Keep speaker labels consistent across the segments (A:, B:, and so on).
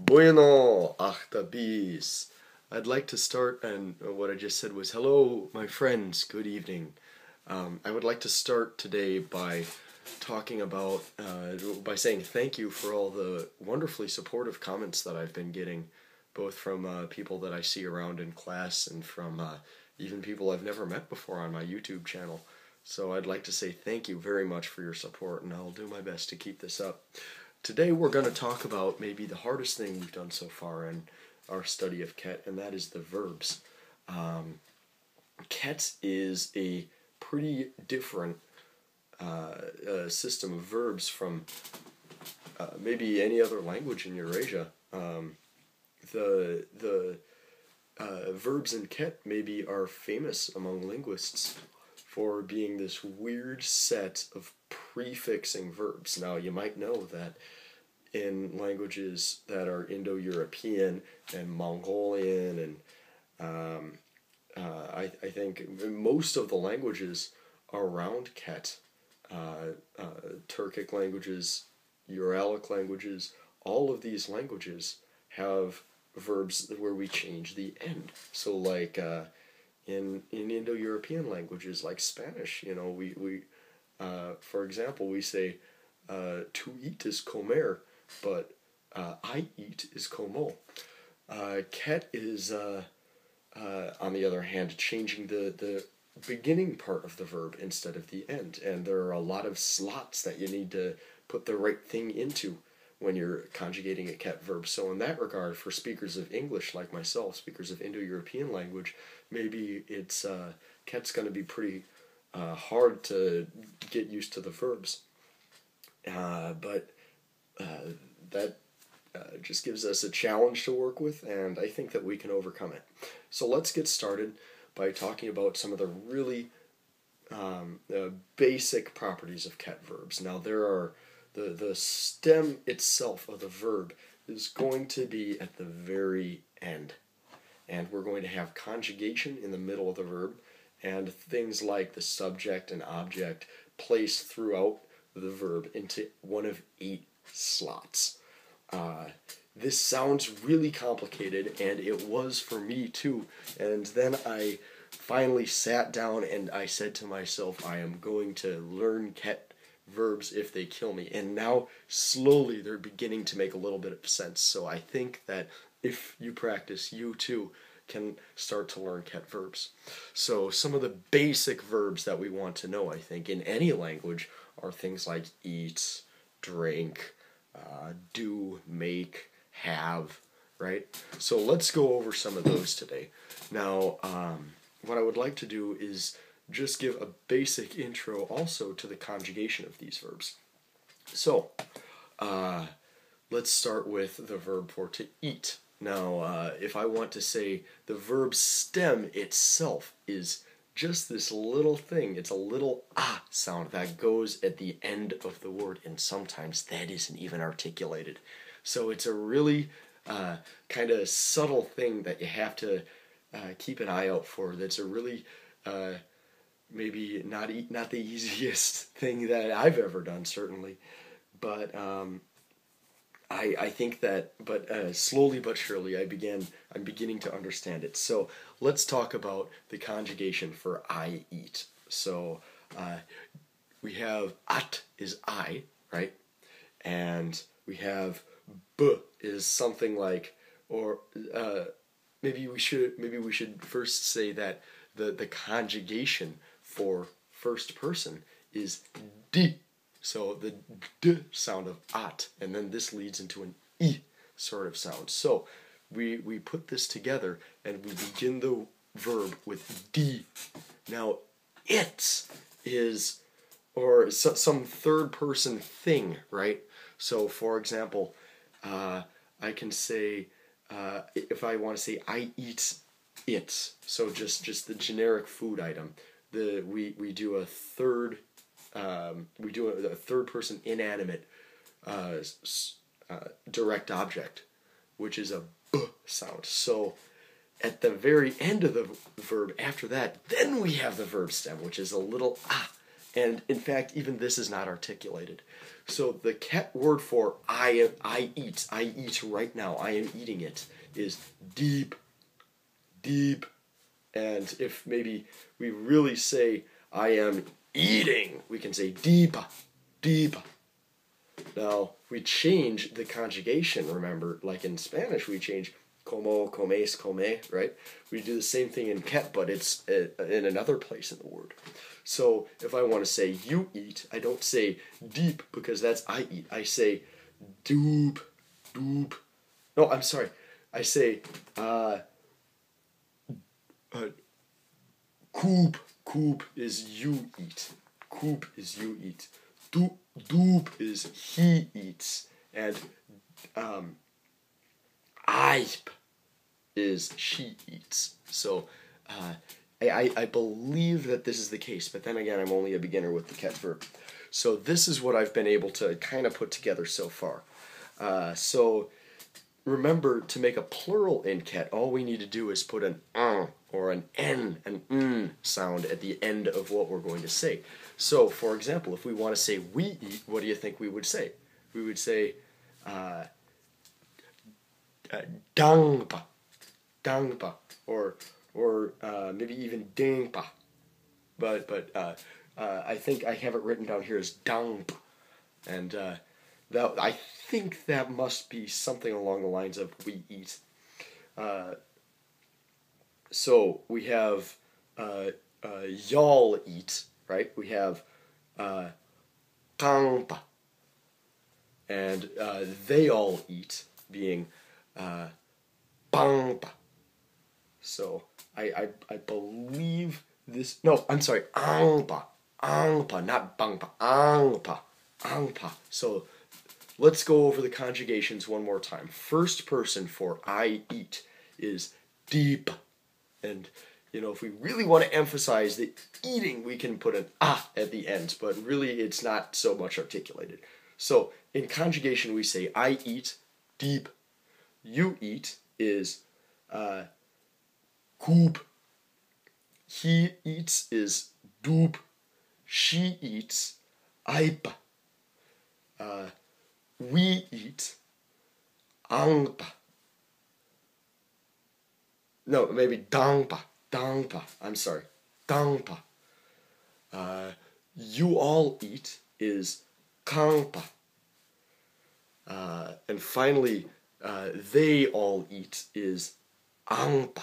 A: Bueno, Ajvdop. I'd like to start, and what I just said was, hello, my friends, good evening. I would like to start today by talking about, by saying thank you for all the wonderfully supportive comments that I've been getting, both from people that I see around in class and from even people I've never met before on my YouTube channel. So I'd like to say thank you very much for your support, and I'll do my best to keep this up. Today we're going to talk about maybe the hardest thing we've done so far in our study of Ket, and that is the verbs. Ket is a pretty different system of verbs from maybe any other language in Eurasia. The verbs in Ket maybe are famous among linguists for being this weird set of prefixing verbs. Now, you might know that in languages that are Indo-European and Mongolian and I think most of the languages around Ket, Turkic languages, Uralic languages, all of these languages have verbs where we change the end. So like in Indo-European languages like Spanish, you know, we for example, we say to eat is comer, but I eat is como. Ket is, on the other hand, changing the beginning part of the verb instead of the end. And there are a lot of slots that you need to put the right thing into when you're conjugating a Ket verb. So in that regard, for speakers of English like myself, speakers of Indo-European language, maybe it's Ket's going to be pretty hard to get used to the verbs. But that just gives us a challenge to work with, and I think that we can overcome it. So let's get started by talking about some of the really basic properties of Ket verbs. Now, there are the stem itself of the verb is going to be at the very end, and we're going to have conjugation in the middle of the verb, and things like the subject and object placed throughout the verb into one of 8 slots. This sounds really complicated, and it was for me too. And then I finally sat down and I said to myself, I am going to learn Ket verbs if they kill me. And now slowly they're beginning to make a little bit of sense. So I think that if you practice, you too can start to learn Ket verbs. So some of the basic verbs that we want to know, I think, in any language are things like eat, drink, do, make, have, right? So let's go over some of those today. Now, what I would like to do is just give a basic intro also to the conjugation of these verbs. So, let's start with the verb for to eat. Now, if I want to say the verb stem itself is just this little thing, it's a little ah sound that goes at the end of the word, and sometimes that isn't even articulated. So it's a really kind of subtle thing that you have to keep an eye out for. That's a really maybe not the easiest thing that I've ever done, certainly, but I think that, but slowly but surely I'm beginning to understand it. So let's talk about the conjugation for I eat. So we have at is I, right? And we have b is something like, or maybe we should first say that the conjugation for first person is di. So the d sound of at, and then this leads into an I sort of sound. So we put this together and we begin the verb with di. Now it is, or some third person thing, right? So for example, I can say, if I want to say I eat it, so just the generic food item, we do a third person inanimate direct object, which is a b sound. So at the very end of the verb after that, then we have the verb stem, which is a little ah, And in fact, even this is not articulated. So the Ket word for I eat right now, I am eating it, is deep, deep. And if maybe we really say I am eating, we can say deepa, deepa. Now, we change the conjugation, remember, like in Spanish, we change como, comes, come, right? We do the same thing in Ket, but it's in another place in the word. So if I want to say you eat, I don't say deep because that's I eat. I say doop, doop. No, I'm sorry. I say coop, coop is you eat. Coop is you eat. Doop is he eats. And ajp is she eats. So I believe that this is the case, but then again, I'm only a beginner with the Ket verb. So this is what I've been able to kind of put together so far. So remember, to make a plural in Ket, all we need to do is put an or an n sound at the end of what we're going to say. So, for example, if we want to say we eat, what do you think we would say? We would say dangpa, dangpa, or maybe even dingpa. But I think I have it written down here as dangpa, and that I think that must be something along the lines of we eat. So we have y'all eat, right? We have kangpa, and they all eat, being bangpa. So I believe this. No, I'm sorry, angpa, angpa, not bangpa, angpa, angpa. So let's go over the conjugations one more time. First person for I eat is deep. And, you know, if we really want to emphasize the eating, we can put an at the end, but really it's not so much articulated. So in conjugation, we say I eat, deep. You eat is koop. He eats is doop. She eats, ajpa. We eat, angpa. No, maybe dangpa, dangpa. I'm sorry, dangpa. You all eat is kangpa. And finally, they all eat is angpa.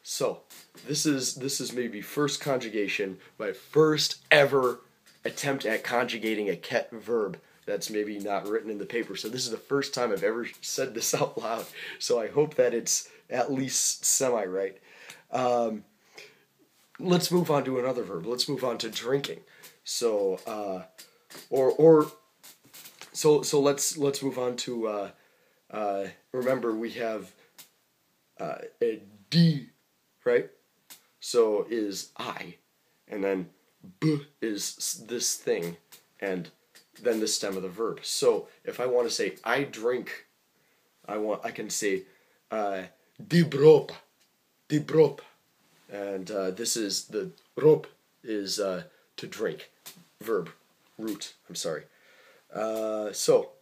A: So this is maybe first conjugation, my first ever attempt at conjugating a Ket verb. That's maybe not written in the paper. So this is the first time I've ever said this out loud. So I hope that it's at least semi-right. Let's move on to another verb. Let's move on to drinking. So so let's move on to remember we have a D, right? So is I, and then b is this thing, and then the stem of the verb. So if I want to say I drink, I can say di+b+a, di+b+a, and this is the rop is to drink, verb root. I'm sorry. So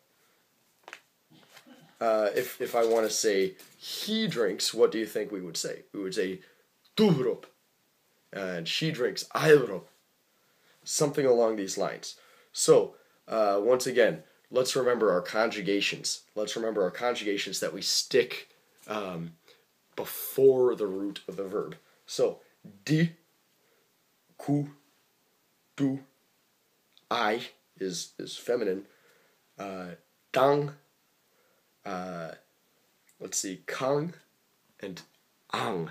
A: if I want to say he drinks, what do you think we would say? We would say tuvrop, and she drinks ajvdop, something along these lines. So once again, let's remember our conjugations. Let's remember our conjugations that we stick before the root of the verb. So di, ku, du, I is feminine. Dang, let's see, kang, and ang.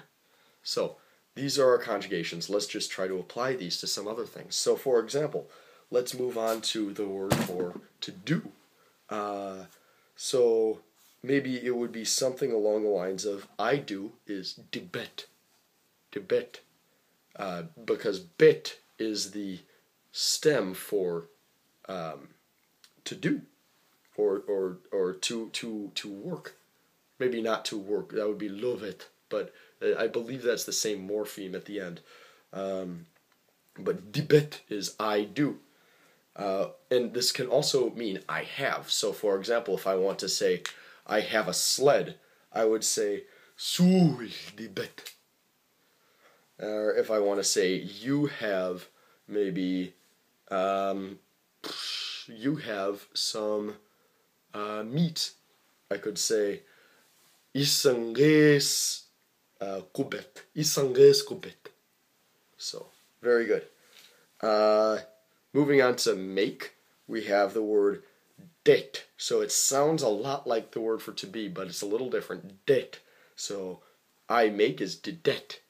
A: So these are our conjugations. Let's just try to apply these to some other things. So for example, let's move on to the word for to do. So maybe it would be something along the lines of I do is dibet, dibet, because bet is the stem for to do, or to work. Maybe not to work. That would be love it, but I believe that's the same morpheme at the end. But dibet is I do. And this can also mean I have. So for example, if I want to say I have a sled, I would say Suuldibet. Or if I want to say you have maybe you have some meat, I could say isanges kubet. Isanges kubet. So very good. Moving on to make, we have the word det. So it sounds a lot like the word for to be, but it's a little different. Det. So I make is didet.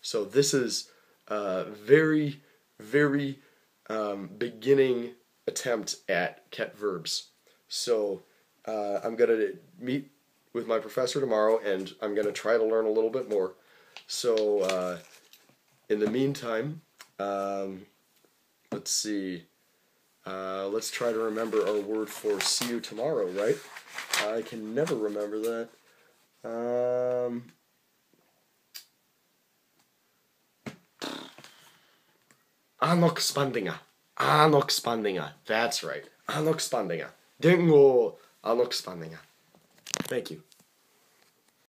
A: So this is a very, very beginning attempt at Ket Verbs. So I'm going to meet with my professor tomorrow, and I'm going to try to learn a little bit more. So in the meantime, let's see. Let's try to remember our word for see you tomorrow, right? I can never remember that. Anokspandinga. Anokspandinga. That's right. Anokspandinga. Dengo anokspandinga. Thank you.